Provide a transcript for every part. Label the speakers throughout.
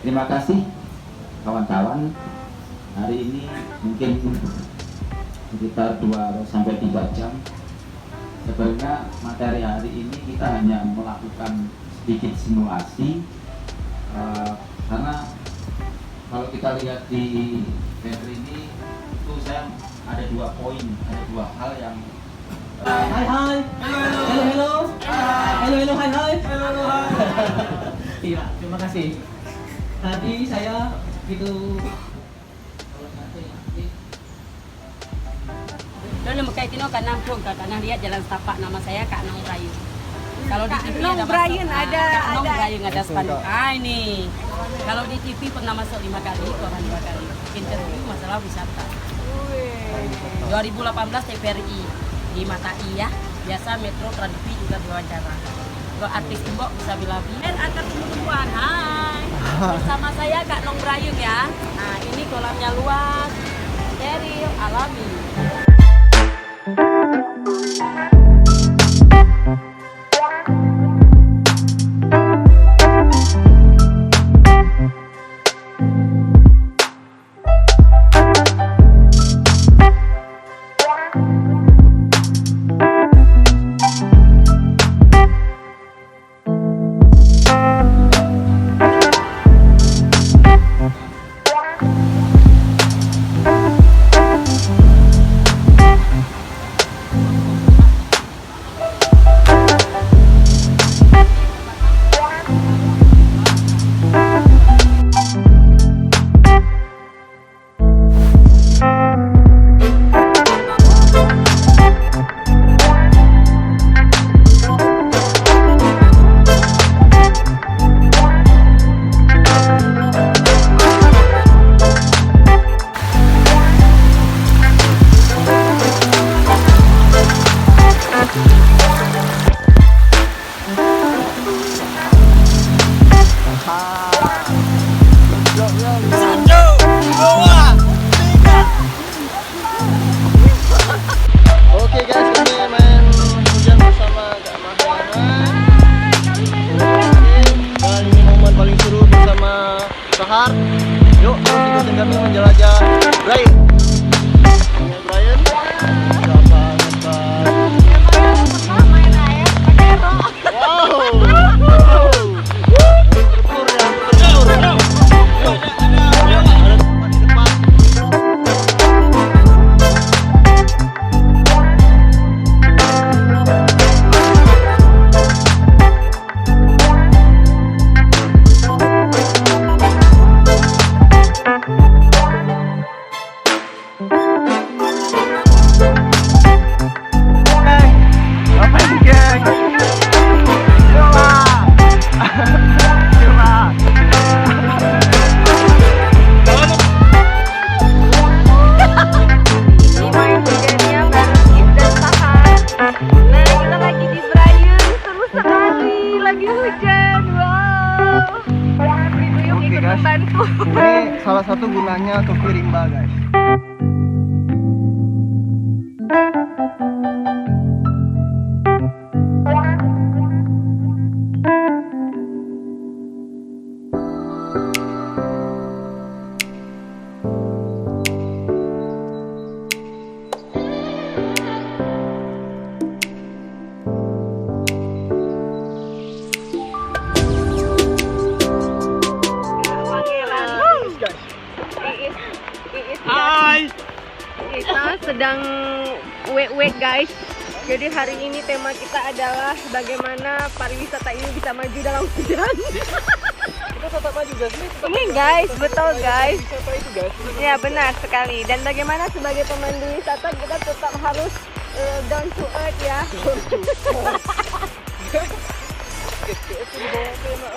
Speaker 1: Terima kasih kawan-kawan. Hari ini mungkin sekitar 2-3 jam. Sebenarnya materi hari ini kita hanya melakukan sedikit simulasi, karena kalau kita lihat di banner ini itu saya ada 2 poin, ada 2 hal yang
Speaker 2: Hai hai. Halo. Hai hai. Iya, terima kasih. Tadi saya itu
Speaker 3: Dulu mengkaitino karena Nong karena lihat jalan setapak nama saya Kak Nong Brayen. Kalau di TV
Speaker 4: Nong
Speaker 3: ada
Speaker 4: Brayen
Speaker 3: ada Nong
Speaker 4: ada.
Speaker 3: Brayen ada spanduk. Ini. Kalau di TV pernah masuk 5 kali, koran 2 kali. Interview masalah wisata. 2018 TVRI di Mata ya. Biasa Metro Trans TV juga diwawancara. Kalau artis Imbok bisa bilang antar teman-teman. Hai. Bersama saya Kak Nong Brayen ya. Nah, ini kolamnya luas, steril, alami.
Speaker 5: Oke guys, kami main hujan bersama Kak Mahena. Dan ini momen paling seru bersama Sahar. Yuk, ikutin kami menjelajah Brayen. Ini Brayen. Siapa ngetar?
Speaker 4: Pernah main air pakai rok.
Speaker 5: Wow. Berpur ya, berpur. Yuk, ada tempat di depan.
Speaker 4: Ini main hujannya bareng Is dan Sahar. Nah, kita lagi di Brayen, seru sekali. Lagi hujan, wow. Yuk ikut
Speaker 5: guys.
Speaker 4: membantu.
Speaker 5: Ini salah satu gunanya topi rimba guys.
Speaker 4: Kita sedang wek guys. Jadi hari ini tema kita adalah bagaimana pariwisata ini bisa maju dalam hujan.
Speaker 5: Kita tetap maju guys.
Speaker 4: Ini guys, betul guys.
Speaker 5: Wisata itu guys.
Speaker 4: Ya benar sekali. Dan bagaimana sebagai pemandu wisata kita tetap harus down to earth ya.
Speaker 5: Itu di bawah tema.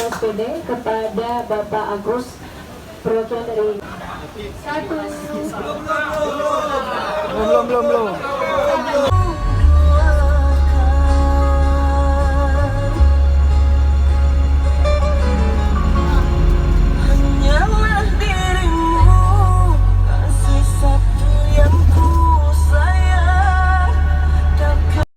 Speaker 6: SPD kepada Bapak Agus, perwakilan dari satu.
Speaker 5: Belum.